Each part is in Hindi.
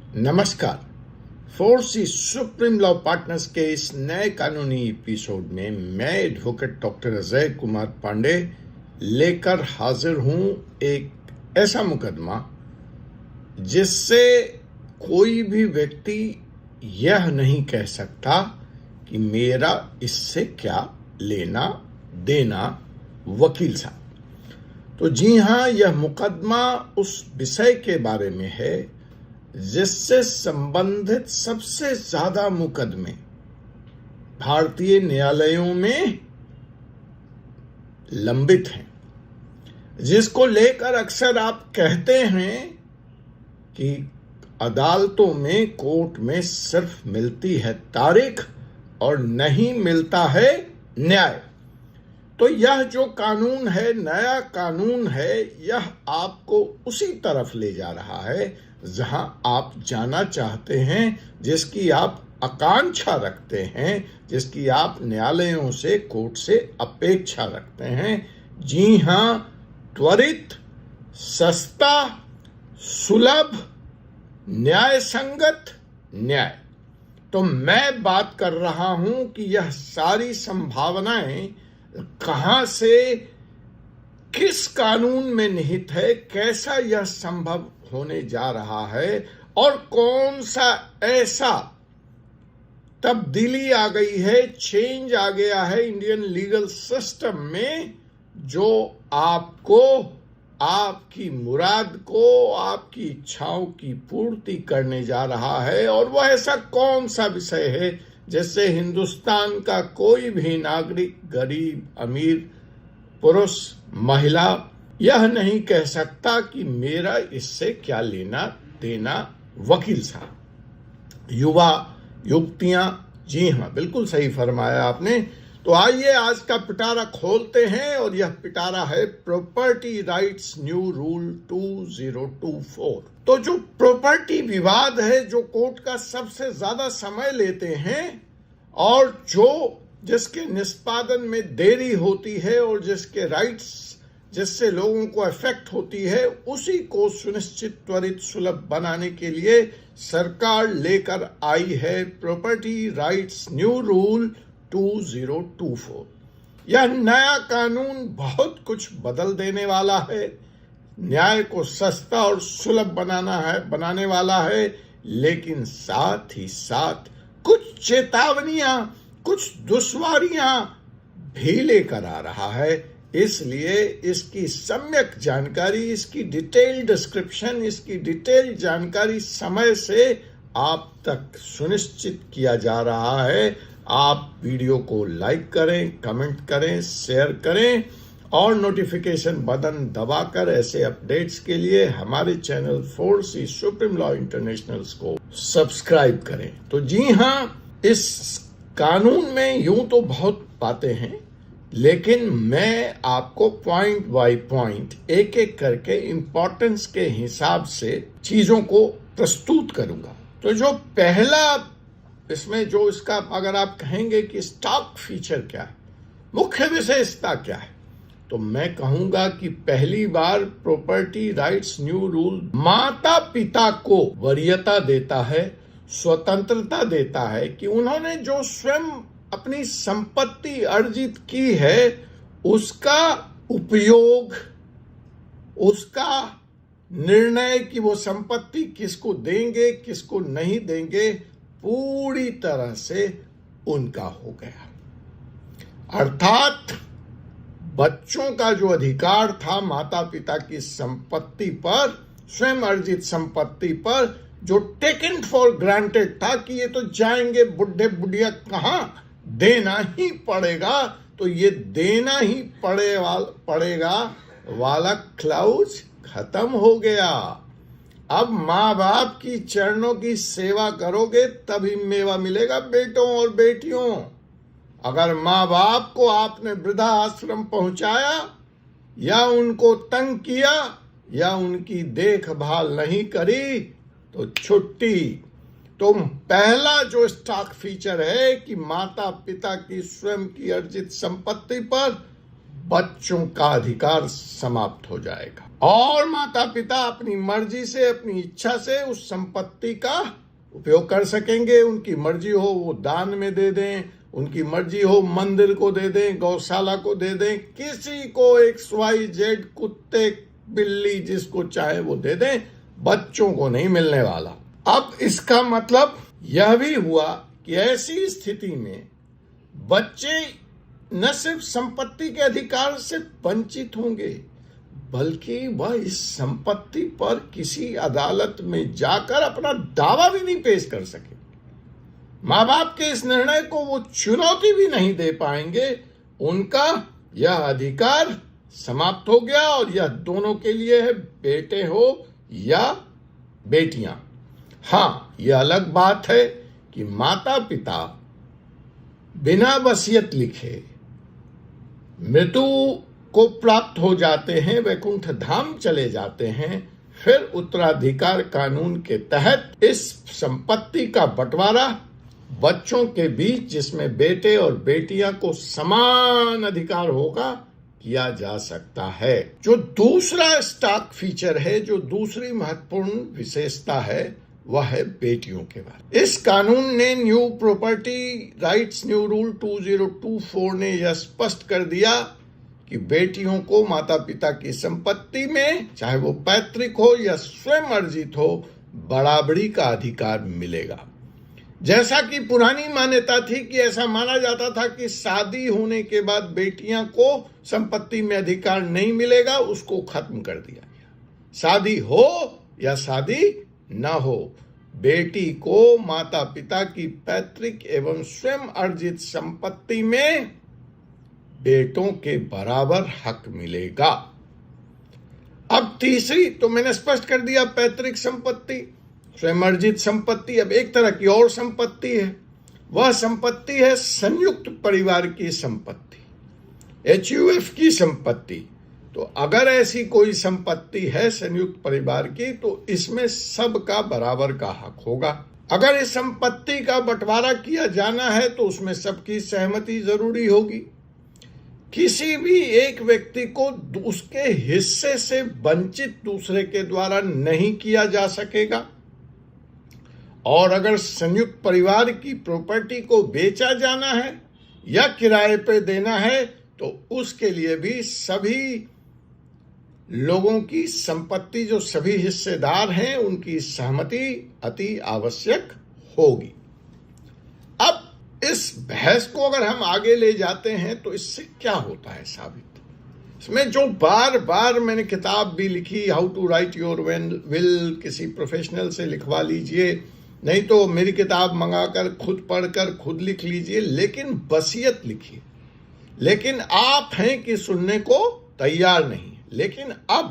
नमस्कार। फोर्स सुप्रीम लॉ पार्टनर्स के इस नए कानूनी एपिसोड में मैं एडवोकेट डॉक्टर अजय कुमार पांडे लेकर हाजिर हूं एक ऐसा मुकदमा जिससे कोई भी व्यक्ति यह नहीं कह सकता कि मेरा इससे क्या लेना देना वकील साहब। तो जी हां, यह मुकदमा उस विषय के बारे में है जिससे संबंधित सबसे ज्यादा मुकदमे भारतीय न्यायालयों में लंबित हैं, जिसको लेकर अक्सर आप कहते हैं कि अदालतों में कोर्ट में सिर्फ मिलती है तारीख और नहीं मिलता है न्याय। तो यह जो कानून है, नया कानून है, यह आपको उसी तरफ ले जा रहा है जहां आप जाना चाहते हैं, जिसकी आप आकांक्षा रखते हैं, जिसकी आप न्यायालयों से, कोर्ट से अपेक्षा रखते हैं। जी हां, त्वरित, सस्ता, सुलभ, न्याय संगत न्याय। तो मैं बात कर रहा हूं कि यह सारी संभावनाएं कहां से, किस कानून में निहित है, कैसा यह संभव होने जा रहा है और कौन सा ऐसा तब्दीली आ गई है, चेंज आ गया है इंडियन लीगल सिस्टम में, जो आपको, आपकी मुराद को, आपकी इच्छाओं की पूर्ति करने जा रहा है। और वह ऐसा कौन सा विषय है जिससे हिंदुस्तान का कोई भी नागरिक, गरीब, अमीर, पुरुष, महिला यह नहीं कह सकता कि मेरा इससे क्या लेना देना वकील साहब। युवा, युवतियां, जी हां, बिल्कुल सही फरमाया आपने। तो आइए आज का पिटारा खोलते हैं, और यह पिटारा है प्रॉपर्टी राइट्स न्यू रूल 2024। तो जो प्रॉपर्टी विवाद है, जो कोर्ट का सबसे ज्यादा समय लेते हैं और जिसके निष्पादन में देरी होती है और जिसके राइट्स, जिससे लोगों को इफेक्ट होती है, उसी को सुनिश्चित, त्वरित, सुलभ बनाने के लिए सरकार लेकर आई है प्रॉपर्टी राइट्स न्यू रूल 2024। यह नया कानून बहुत कुछ बदल देने वाला है, न्याय को सस्ता और सुलभ बनाने वाला है, लेकिन साथ ही साथ कुछ चेतावनियां, कुछ दुश्वारियां भी लेकर आ रहा है। इसलिए इसकी सम्यक जानकारी, इसकी डिटेल डिस्क्रिप्शन, इसकी डिटेल जानकारी समय से आप तक सुनिश्चित किया जा रहा है। आप वीडियो को लाइक करें, कमेंट करें, शेयर करें और नोटिफिकेशन बटन दबाकर ऐसे अपडेट्स के लिए हमारे channel force supreme law international को सब्सक्राइब करें। तो जी हां, इस कानून में यूं तो बहुत बातें हैं, लेकिन मैं आपको पॉइंट बाय पॉइंट, एक एक करके इंपॉर्टेंस के हिसाब से चीजों को प्रस्तुत करूंगा। तो जो पहला इसमें, जो इसका अगर आप कहेंगे कि स्टॉक फीचर क्या है, मुख्य विशेषता क्या है, तो मैं कहूंगा कि पहली बार प्रॉपर्टी राइट्स न्यू रूल माता पिता को वरीयता देता है, स्वतंत्रता देता है कि उन्होंने जो स्वयं अपनी संपत्ति अर्जित की है, उसका उपयोग, उसका निर्णय कि वो संपत्ति किसको देंगे, किसको नहीं देंगे, पूरी तरह से उनका हो गया। अर्थात बच्चों का जो अधिकार था माता पिता की संपत्ति पर, स्वयं अर्जित संपत्ति पर, जो टेकन फॉर ग्रांटेड था कि ये तो जाएंगे बुढ़े बुढ़िया, कहां देना ही पड़ेगा, तो ये देना ही पड़ेगा वाला क्लाउज खत्म हो गया। अब माँ बाप की चरणों की सेवा करोगे तभी मेवा मिलेगा बेटों और बेटियों। अगर माँ बाप को आपने वृद्धा आश्रम पहुंचाया या उनको तंग किया या उनकी देखभाल नहीं करी तो छुट्टी। तो पहला जो स्टॉक फीचर है कि माता पिता की स्वयं की अर्जित संपत्ति पर बच्चों का अधिकार समाप्त हो जाएगा और माता पिता अपनी मर्जी से, अपनी इच्छा से उस संपत्ति का उपयोग कर सकेंगे। उनकी मर्जी हो वो दान में दे दें, उनकी मर्जी हो मंदिर को दे दें, गौशाला को दे दें, किसी को XYZ, कुत्ते बिल्ली जिसको चाहे वो दे दें, बच्चों को नहीं मिलने वाला। अब इसका मतलब यह भी हुआ कि ऐसी स्थिति में बच्चे न सिर्फ संपत्ति के अधिकार से वंचित होंगे, बल्कि वह इस संपत्ति पर किसी अदालत में जाकर अपना दावा भी नहीं पेश कर सके। माँ बाप के इस निर्णय को वो चुनौती भी नहीं दे पाएंगे। उनका यह अधिकार समाप्त हो गया और यह दोनों के लिए है, बेटे हो या बेटियां। हाँ, यह अलग बात है कि माता पिता बिना वसीयत लिखे मृत्यु को प्राप्त हो जाते हैं, वैकुंठ धाम चले जाते हैं, फिर उत्तराधिकार कानून के तहत इस संपत्ति का बंटवारा बच्चों के बीच, जिसमें बेटे और बेटियां को समान अधिकार होगा, किया जा सकता है। जो दूसरा स्टॉक फीचर है, जो दूसरी महत्वपूर्ण विशेषता है, वह है बेटियों के बारे। इस कानून ने new property rights new rule 2024 ने यह स्पष्ट कर दिया कि बेटियों को माता पिता की संपत्ति में, चाहे वो पैतृक हो या स्वयं अर्जित हो, बराबरी का अधिकार मिलेगा। जैसा कि पुरानी मान्यता थी कि ऐसा माना जाता था कि शादी होने के बाद बेटियां को संपत्ति में अधिकार नहीं मिलेगा, उसको खत्म कर दिया गया। शादी हो या शादी न हो, बेटी को माता पिता की पैतृक एवं स्वयं अर्जित संपत्ति में बेटों के बराबर हक मिलेगा। अब तीसरी तो मैंने स्पष्ट कर दिया, पैतृक संपत्ति, स्वयं अर्जित संपत्ति। अब एक तरह की और संपत्ति है, वह संपत्ति है संयुक्त परिवार की संपत्ति, HUF की संपत्ति। तो अगर ऐसी कोई संपत्ति है संयुक्त परिवार की, तो इसमें सबका बराबर का हक होगा। अगर इस संपत्ति का बंटवारा किया जाना है तो उसमें सबकी सहमति जरूरी होगी। किसी भी एक व्यक्ति को उसके हिस्से से वंचित दूसरे के द्वारा नहीं किया जा सकेगा। और अगर संयुक्त परिवार की प्रॉपर्टी को बेचा जाना है या किराए पे देना है, तो उसके लिए भी सभी लोगों की संपत्ति, जो सभी हिस्सेदार हैं, उनकी सहमति अति आवश्यक होगी। अब इस बहस को अगर हम आगे ले जाते हैं तो इससे क्या होता है साबित? इसमें जो बार बार मैंने किताब भी लिखी, how to write your will, किसी प्रोफेशनल से लिखवा लीजिए, नहीं तो मेरी किताब मंगाकर खुद पढ़कर खुद लिख लीजिए, लेकिन वसीयत लिखिए। लेकिन आप हैं कि सुनने को तैयार नहीं। लेकिन अब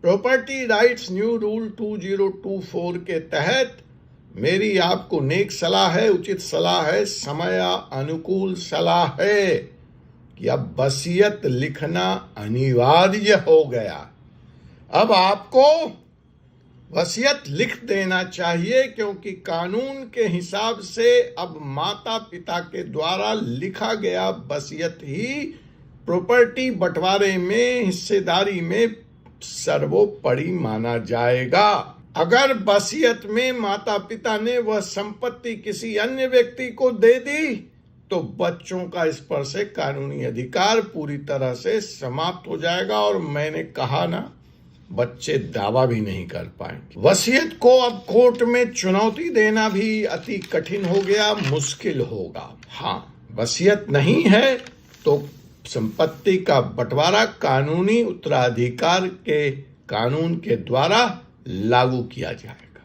प्रॉपर्टी राइट्स न्यू रूल 2024 के तहत मेरी आपको नेक सलाह है, उचित सलाह है, समय अनुकूल सलाह है कि अब वसीयत लिखना अनिवार्य हो गया। अब आपको वसीयत लिख देना चाहिए, क्योंकि कानून के हिसाब से अब माता पिता के द्वारा लिखा गया वसीयत ही प्रॉपर्टी बंटवारे में, हिस्सेदारी में सर्वोपरि माना जाएगा। अगर वसीयत में माता पिता ने वह संपत्ति किसी अन्य व्यक्ति को दे दी, तो बच्चों का इस पर से कानूनी अधिकार पूरी तरह से समाप्त हो जाएगा। और मैंने कहा ना, बच्चे दावा भी नहीं कर पाएंगे। वसीयत को अब कोर्ट में चुनौती देना भी अति कठिन हो गया, मुश्किल होगा। हाँ, वसीयत नहीं है तो संपत्ति का बंटवारा कानूनी उत्तराधिकार के कानून के द्वारा लागू किया जाएगा।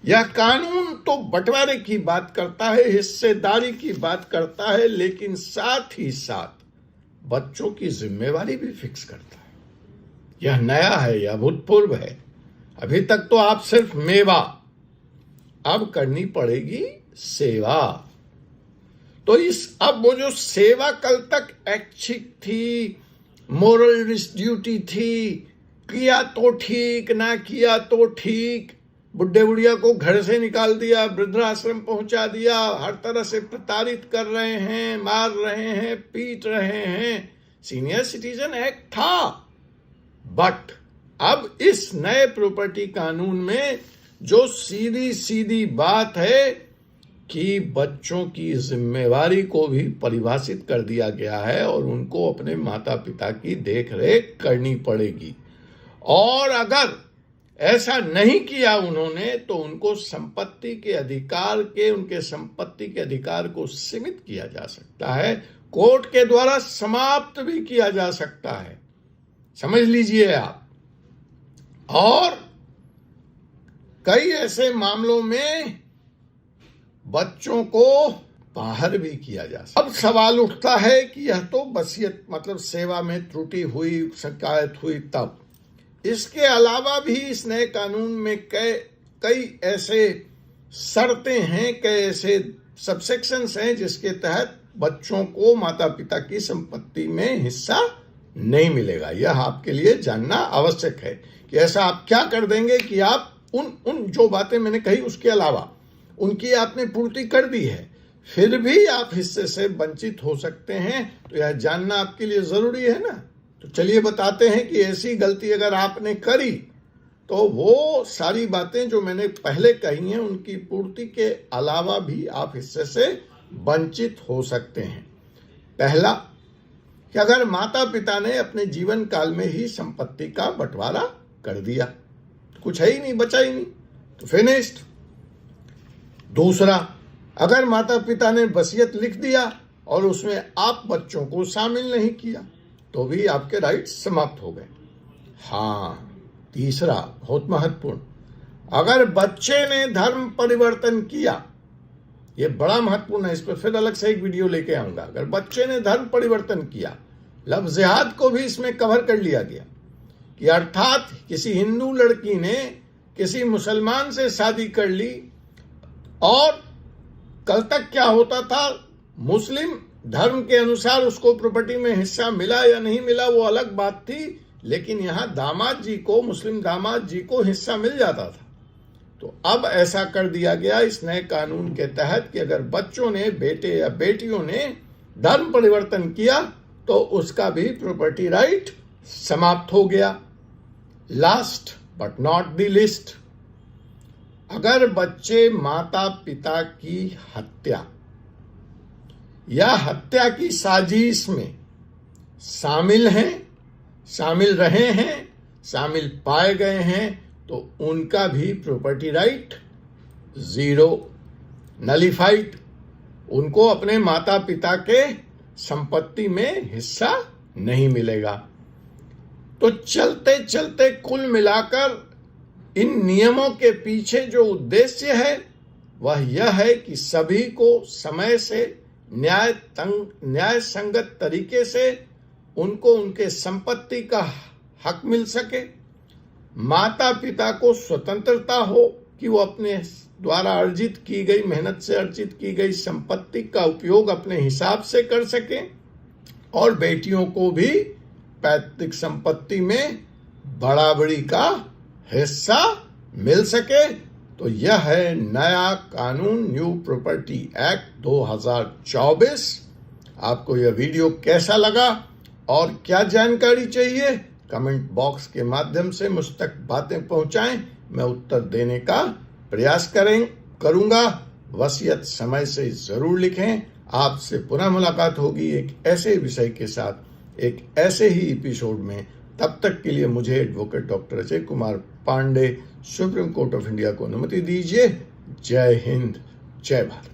यह कानून तो बंटवारे की बात करता है, हिस्सेदारी की बात करता है, लेकिन साथ ही साथ बच्चों की जिम्मेवारी भी फिक्स करता है। यह नया है, यह अभूतपूर्व है। अभी तक तो आप सिर्फ मेवा, अब करनी पड़ेगी सेवा। तो अब वो जो सेवा कल तक ऐच्छिक थी, मोरल ड्यूटी थी, किया तो ठीक, ना किया तो ठीक, बुढ़े बुढ़िया को घर से निकाल दिया, वृद्धाश्रम पहुंचा दिया, हर तरह से प्रताड़ित कर रहे हैं, मार रहे हैं, पीट रहे हैं, सीनियर सिटीजन एक्ट था। बट अब इस नए प्रॉपर्टी कानून में जो सीधी सीधी बात है कि बच्चों की जिम्मेवारी को भी परिभाषित कर दिया गया है और उनको अपने माता पिता की देखरेख करनी पड़ेगी, और अगर ऐसा नहीं किया उन्होंने तो उनको संपत्ति के अधिकार के, उनके संपत्ति के अधिकार को सीमित किया जा सकता है, कोर्ट के द्वारा समाप्त भी किया जा सकता है। समझ लीजिए आप। और कई ऐसे मामलों में बच्चों को बाहर भी किया जा सकता है। अब सवाल उठता है कि यह तो वसीयत मतलब सेवा में त्रुटि हुई, शिकायत हुई तब। इसके अलावा भी इस नए कानून में कई ऐसे शर्तें हैं, कई ऐसे सबसेक्शंस हैं जिसके तहत बच्चों को माता पिता की संपत्ति में हिस्सा नहीं मिलेगा। यह आपके लिए जानना आवश्यक है कि ऐसा आप क्या कर देंगे कि आप उन जो बातें मैंने कही उसके अलावा उनकी आपने पूर्ति कर दी है, फिर भी आप हिस्से से वंचित हो सकते हैं। तो यह जानना आपके लिए जरूरी है ना। तो चलिए बताते हैं कि ऐसी गलती अगर आपने करी तो वो सारी बातें जो मैंने पहले कही हैं उनकी पूर्ति के अलावा भी आप हिस्से से वंचित हो सकते हैं। पहला कि अगर माता पिता ने अपने जीवन काल में ही संपत्ति का बंटवारा कर दिया, कुछ है ही नहीं, बचा ही नहीं, तो फिनिश्ड। दूसरा, अगर माता पिता ने वसीयत लिख दिया और उसमें आप बच्चों को शामिल नहीं किया तो भी आपके राइट समाप्त हो गए। हाँ, तीसरा बहुत महत्वपूर्ण, अगर बच्चे ने धर्म परिवर्तन किया, ये बड़ा महत्वपूर्ण है, इस पर फिर अलग से एक वीडियो लेके आऊंगा। अगर बच्चे ने धर्म परिवर्तन किया, लफ्ज़ जिहाद को भी इसमें कवर कर लिया गया कि अर्थात किसी हिंदू लड़की ने किसी मुसलमान से शादी कर ली, और कल तक क्या होता था, मुस्लिम धर्म के अनुसार उसको प्रॉपर्टी में हिस्सा मिला या नहीं मिला वो अलग बात थी, लेकिन यहां दामाद जी को, मुस्लिम दामाद जी को हिस्सा मिल जाता था। तो अब ऐसा कर दिया गया इस नए कानून के तहत कि अगर बच्चों ने, बेटे या बेटियों ने धर्म परिवर्तन किया तो उसका भी प्रॉपर्टी राइट समाप्त हो गया। Last but not the list, अगर बच्चे माता पिता की हत्या या हत्या की साजिश में शामिल हैं, शामिल रहे हैं, शामिल पाए गए हैं, तो उनका भी प्रॉपर्टी राइट जीरो, नलिफाइड। उनको अपने माता पिता के संपत्ति में हिस्सा नहीं मिलेगा। तो चलते चलते कुल मिलाकर इन नियमों के पीछे जो उद्देश्य है वह यह है कि सभी को समय से न्याय संगत तरीके से उनको उनके संपत्ति का हक मिल सके, माता पिता को स्वतंत्रता हो कि वो अपने द्वारा अर्जित की गई, मेहनत से अर्जित की गई संपत्ति का उपयोग अपने हिसाब से कर सके, और बेटियों को भी पैतृक संपत्ति में बराबरी का हिस्सा मिल सके। तो यह है नया कानून, न्यू प्रॉपर्टी एक्ट 2024। आपको यह वीडियो कैसा लगा और क्या जानकारी चाहिए, कमेंट बॉक्स के माध्यम से मुझ तक बातें पहुंचाएं, मैं उत्तर देने का प्रयास करूंगा। वसीयत समय से जरूर लिखें। आपसे पुनः मुलाकात होगी एक ऐसे विषय के साथ, एक ऐसे ही एपिसोड में। तब तक के लिए मुझे advocate doctor Ajay Kumar Pandey, supreme court of India को अनुमति दीजिए। जय हिंद, जय भारत।